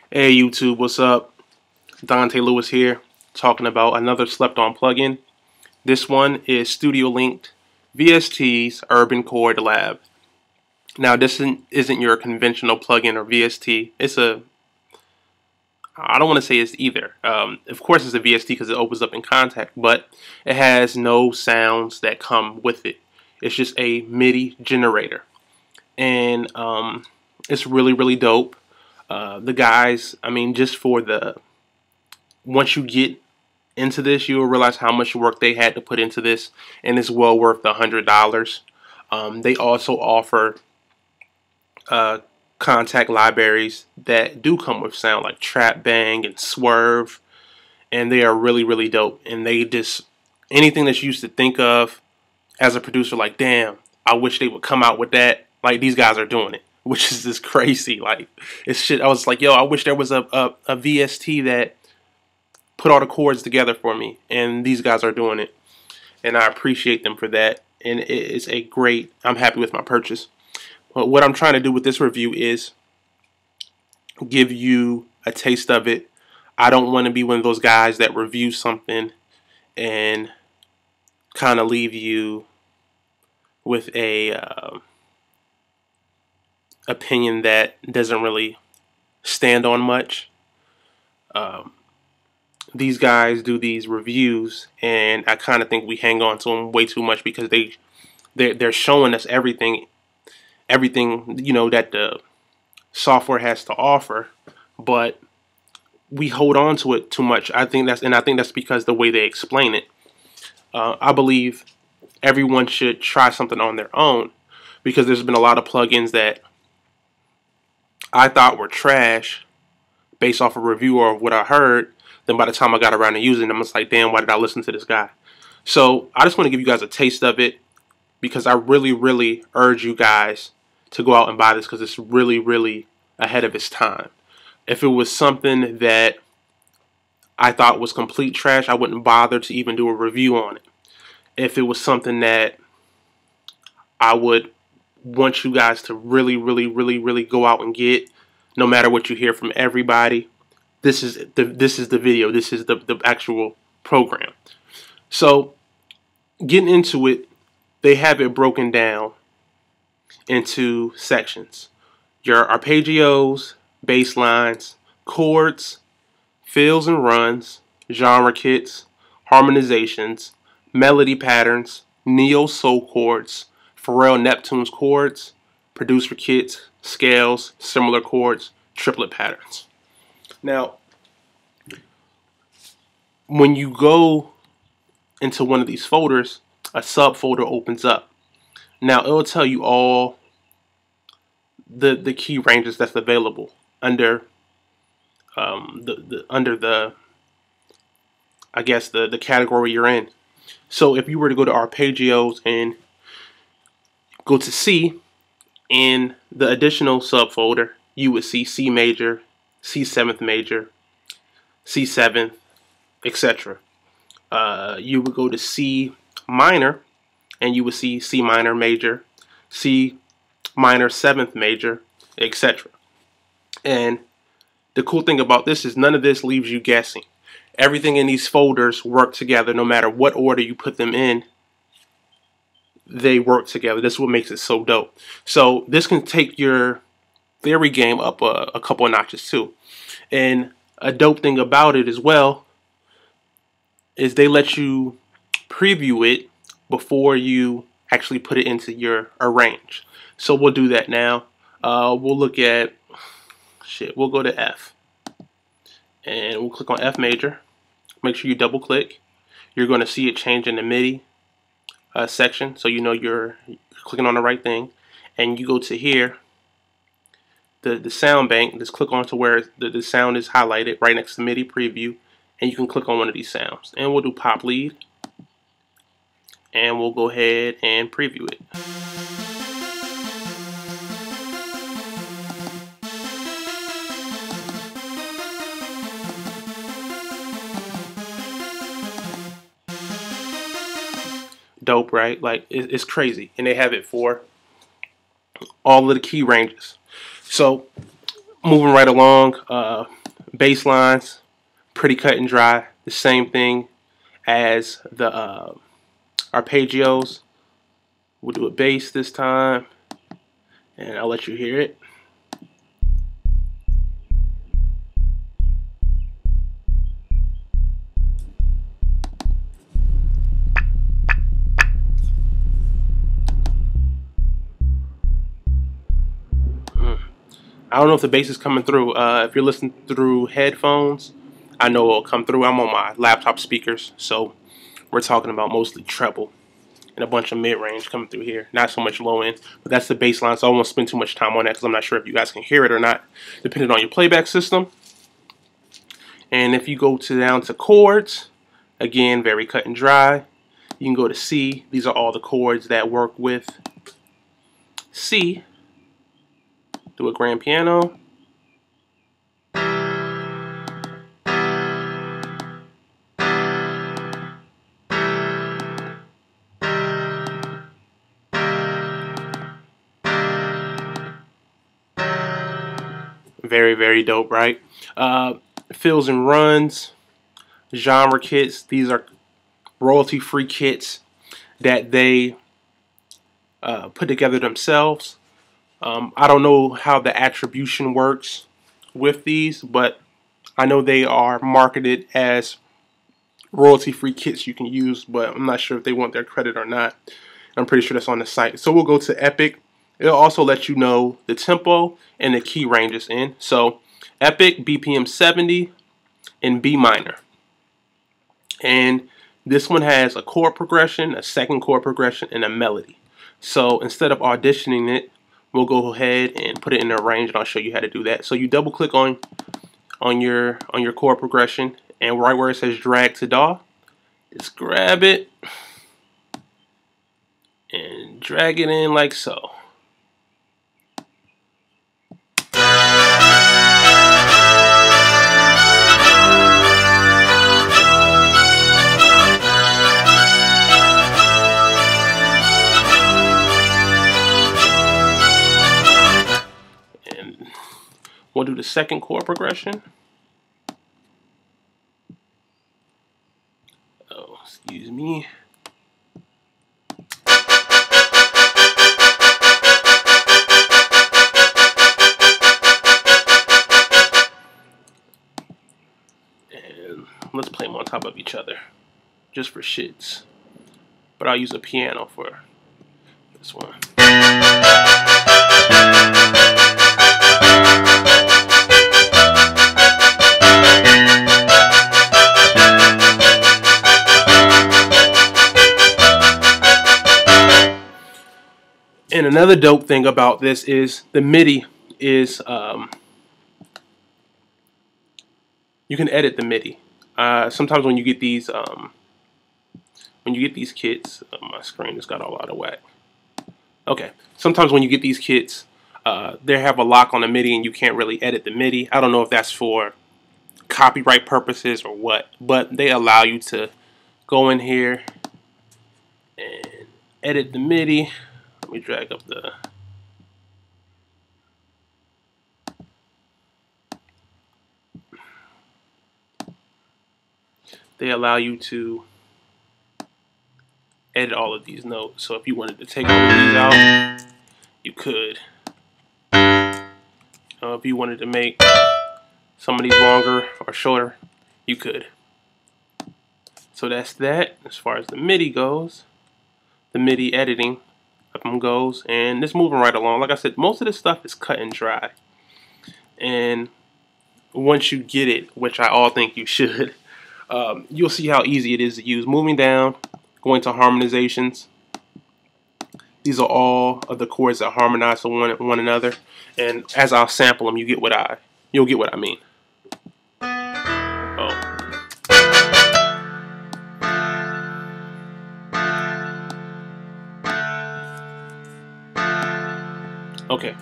Hey YouTube, what's up? Dante Lewis here, talking about another slept-on plugin. This one is studio-linked VST's Urban Chord Lab. Now, this isn't your conventional plugin or VST. I don't want to say it's either. Of course, it's a VST because it opens up in Contact, but it has no sounds that come with it. It's just a MIDI generator, and it's really dope. The guys, I mean, just for once you get into this, you will realize how much work they had to put into this, and it's well worth the $100. They also offer contact libraries that do come with sound, like Trap Bang and Swerve, and they are really dope. And they just, anything that you used to think of as a producer, like, damn, I wish they would come out with that. Like, these guys are doing it, which is just crazy. Like, it's shit. I was like, yo, I wish there was a VST that put all the chords together for me, and these guys are doing it, and I appreciate them for that. And it's a great, I'm happy with my purchase. But what I'm trying to do with this review is give you a taste of it. I don't want to be one of those guys that review something and kind of leave you with a opinion that doesn't really stand on much. These guys do these reviews, and I kind of think we hang on to them way too much because they're showing us everything that the software has to offer, but we hold on to it too much. I think that's because the way they explain it. I believe everyone should try something on their own, because there's been a lot of plugins that I thought were trash based off a review or what I heard. Then by the time I got around to using them, I'm just like, damn, why did I listen to this guy? So I just want to give you guys a taste of it, because I really urge you guys to go out and buy this, because it's really ahead of its time. If it was something that I thought was complete trash, I wouldn't bother to even do a review on it. If it was something that I would want you guys to really go out and get, no matter what you hear from everybody, this is the video. This is the actual program. So getting into it, they have it broken down into sections: your arpeggios, bass lines, chords, fills and runs, genre kits, harmonizations, melody patterns, neo soul chords, Pharrell Neptune's chords, producer kits, scales, similar chords, triplet patterns. Now, when you go into one of these folders, a subfolder opens up. Now, it'll tell you all the key ranges that's available under the I guess the category you're in. So if you were to go to arpeggios and go to C, in the additional subfolder, you would see C major, C seventh major, C seventh, etc. You would go to C minor, and you would see C minor major, C minor seventh major, etc. And the cool thing about this is none of this leaves you guessing. Everything in these folders work together. No matter what order you put them in, they work together. This is what makes it so dope. So this can take your theory game up a couple of notches too. And a dope thing about it as well is they let you preview it before you actually put it into your arrange. So we'll do that now. We'll look at we'll go to F, and we'll click on F major. Make sure you double click. You're going to see it change in the MIDI section, so you know you're clicking on the right thing. And you go to here, the sound bank. Just click on to where the sound is highlighted right next to MIDI preview, and you can click on one of these sounds. And we'll do pop lead, and we'll go ahead and preview it. Dope, right? Like, it's crazy. And they have it for all of the key ranges. So moving right along, bass lines, pretty cut and dry. The same thing as the arpeggios. We'll do a bass this time, and I'll let you hear it. I don't know if the bass is coming through. If you're listening through headphones, I know it'll come through. I'm on my laptop speakers, so we're talking about mostly treble and a bunch of mid-range coming through here. Not so much low end, but that's the bass line, so I won't spend too much time on that because I'm not sure if you guys can hear it or not, depending on your playback system. And if you go down to chords, again, very cut and dry. You can go to C. These are all the chords that work with C. Do a grand piano. Very, very dope, right? Fills and runs, genre kits. These are royalty-free kits that they put together themselves. I don't know how the attribution works with these, but I know they are marketed as royalty-free kits you can use, but I'm not sure if they want their credit or not. I'm pretty sure that's on the site. So we'll go to Epic. It'll also let you know the tempo and the key ranges in. So Epic, BPM 70 in B minor. And this one has a chord progression, a second chord progression, and a melody. So instead of auditioning it, we'll go ahead and put it in a range, and I'll show you how to do that. So you double click on your chord progression, and right where it says drag to DAW, just grab it and drag it in like so. We'll do the second chord progression. Oh, excuse me. And let's play them on top of each other, just for shits. But I'll use a piano for this one. And another dope thing about this is the MIDI is you can edit the MIDI. Sometimes when you get these kits, my screen just got all out of whack. Okay, sometimes when you get these kits, they have a lock on the MIDI and you can't really edit the MIDI. I don't know if that's for copyright purposes or what, but they allow you to go in here and edit the MIDI. Let me drag up the... They allow you to edit all of these notes. So if you wanted to take all of these out, you could. If you wanted to make some of these longer or shorter, you could. So that's that as far as the MIDI goes. The MIDI editing of them goes. And it's moving right along. Like I said, most of this stuff is cut and dry. And once you get it, which I all think you should, you'll see how easy it is to use. Moving down, going to harmonizations. These are all of the chords that harmonize with one another. And as I'll sample them, you'll get what I mean. Oh. Okay.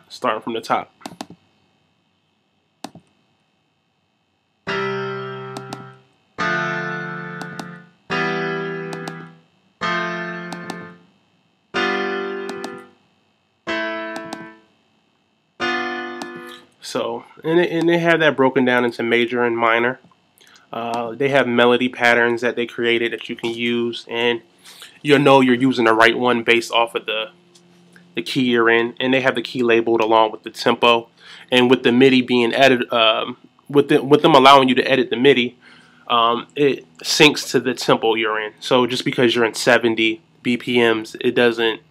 Starting from the top. So, and they have that broken down into major and minor. They have melody patterns that they created that you can use, and you'll know you're using the right one based off of the key you're in. And they have the key labeled along with the tempo, and with the MIDI being edited, with them allowing you to edit the MIDI, it syncs to the tempo you're in. So just because you're in 70 BPMs, it doesn't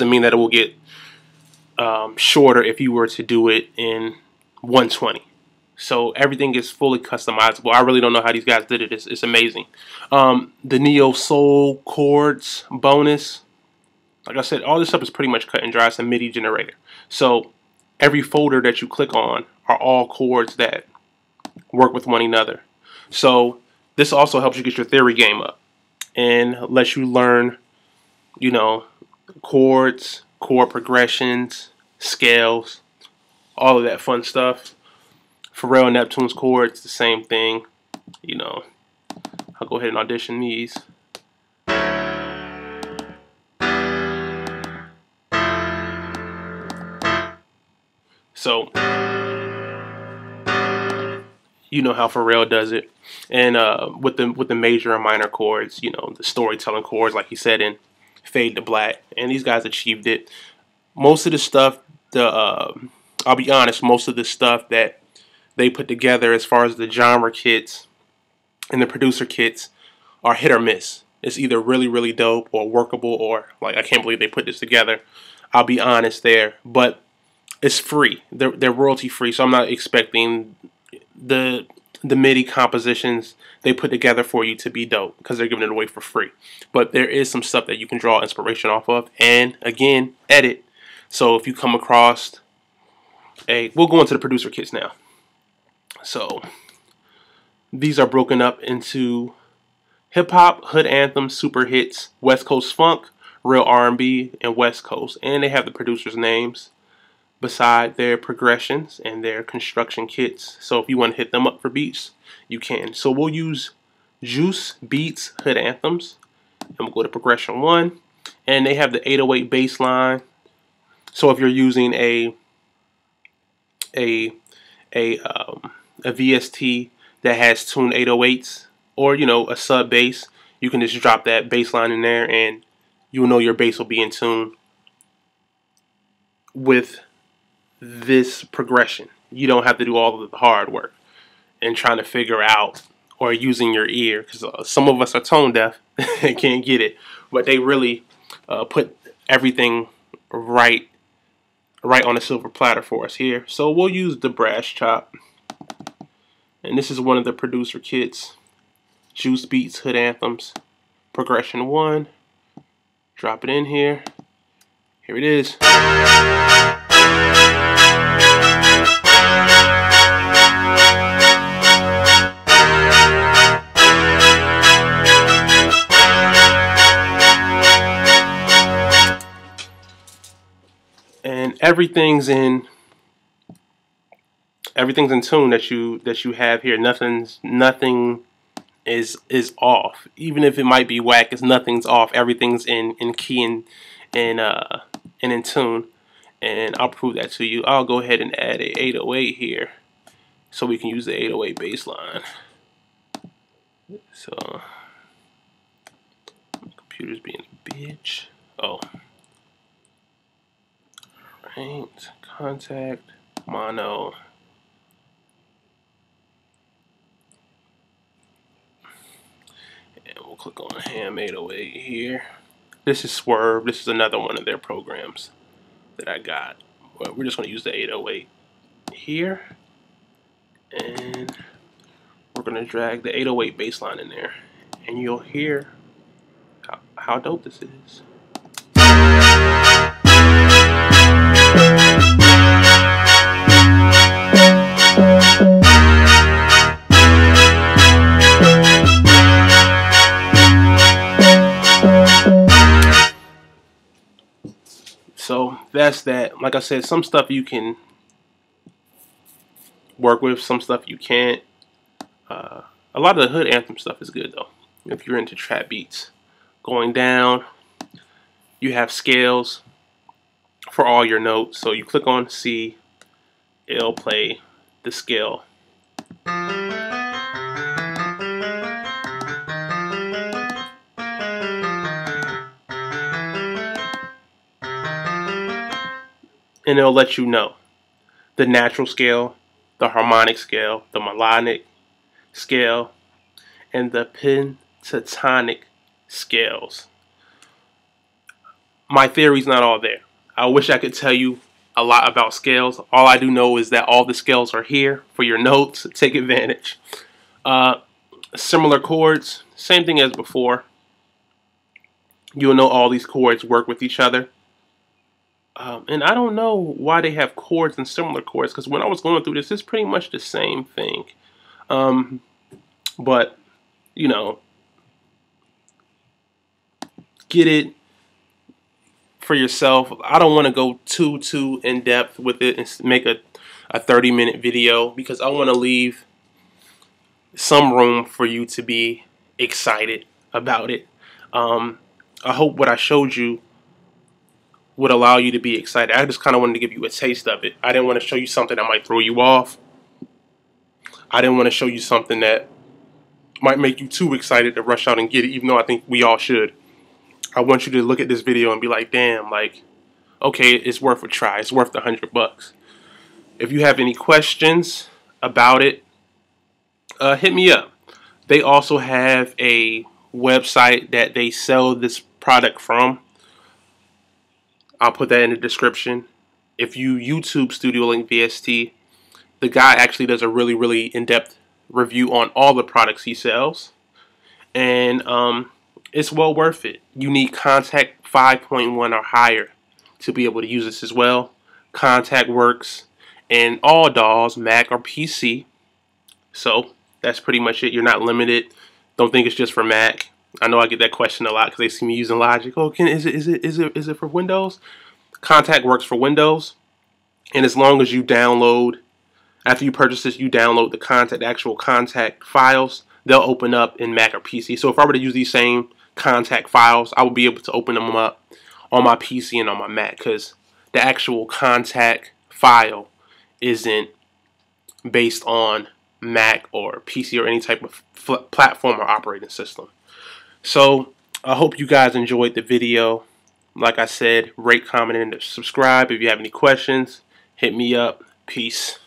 mean that it will get shorter if you were to do it in 120. So everything is fully customizable. I really don't know how these guys did it. It's amazing. The Neo Soul Chords bonus, like I said, all this stuff is pretty much cut and dry. It's a MIDI generator. So every folder that you click on are all chords that work with one another. So this also helps you get your theory game up and lets you learn, you know, chords, chord progressions, scales, all of that fun stuff. Pharrell Neptune's chords, the same thing. You know, I'll go ahead and audition these. So you know how Pharrell does it, and with the major and minor chords, you know, the storytelling chords, like he said in Fade to Black, and these guys achieved it. Most of the stuff, I'll be honest, most of the stuff that they put together as far as the genre kits and the producer kits are hit or miss. It's either really, really dope or workable, or like, I can't believe they put this together. I'll be honest there, but it's free. They're royalty free, so I'm not expecting the MIDI compositions they put together for you to be dope because they're giving it away for free. But there is some stuff that you can draw inspiration off of and, again, edit. So if you come across we'll go into the producer kits now. So these are broken up into hip hop, hood anthems, super hits, West Coast funk, real R&B, and West Coast. And they have the producers' names beside their progressions and their construction kits. So if you want to hit them up for beats, you can. So we'll use Juice Beats Hood Anthems, and we'll go to progression 1. And they have the 808 bass line. So if you're using a VST that has tuned 808s, or, you know, a sub bass, you can just drop that bass line in there and you'll know your bass will be in tune with this progression. You don't have to do all of the hard work and trying to figure out or using your ear, because some of us are tone deaf and can't get it, but they really put everything right on a silver platter for us here. So we'll use the brass chop, and this is one of the producer kits, Juice Beats Hood Anthems, progression 1. Drop it in here. Here it is. And everything's in tune that you have here. Nothing is off. Even if it might be whack, it's nothing's off. Everything's in key and in tune. And I'll prove that to you. I'll go ahead and add a 808 here so we can use the 808 bass line. So my computer's being a bitch. Oh. Alright, contact, mono. And we'll click on Ham 808 here. This is Swerve. This is another one of their programs that I got. But we're just going to use the 808 here. And we're going to drag the 808 bass line in there. And you'll hear how dope this is. So that's that. Like I said, some stuff you can work with, some stuff you can't. A lot of the hood anthem stuff is good though, if you're into trap beats. Going down, you have scales for all your notes. So you click on C, it'll play the scale. And it'll let you know the natural scale, the harmonic scale, the melodic scale, and the pentatonic scales. My theory's not all there. I wish I could tell you a lot about scales. All I do know is that all the scales are here for your notes. Take advantage. Similar chords, same thing as before. You'll know all these chords work with each other. And I don't know why they have chords and similar chords, because when I was going through this, it's pretty much the same thing. But, you know, get it for yourself. I don't want to go too in depth with it and make a 30-minute video, because I want to leave some room for you to be excited about it. I hope what I showed you would allow you to be excited. I just kind of wanted to give you a taste of it. I didn't want to show you something that might throw you off. I didn't want to show you something that might make you too excited to rush out and get it, even though I think we all should. I want you to look at this video and be like, damn, like, okay, it's worth a try. It's worth the $100. If you have any questions about it, hit me up. They also have a website that they sell this product from. I'll put that in the description. If you YouTube Studio Link VST, the guy actually does a really in-depth review on all the products he sells. And it's well worth it. You need Contact 5.1 or higher to be able to use this as well. Contact works in all DAWs, Mac or PC. So that's pretty much it. You're not limited. Don't think it's just for Mac. I know I get that question a lot because they see me using Logic. Oh, is it for Windows? Contact works for Windows, and as long as you download, after you purchase this, you download the actual Contact files, they'll open up in Mac or PC. So if I were to use these same Contact files, I would be able to open them up on my PC and on my Mac, because the actual Contact file isn't based on Mac or PC or any type of platform or operating system. So I hope you guys enjoyed the video. Like I said, rate, comment, and subscribe. If you have any questions, hit me up. Peace.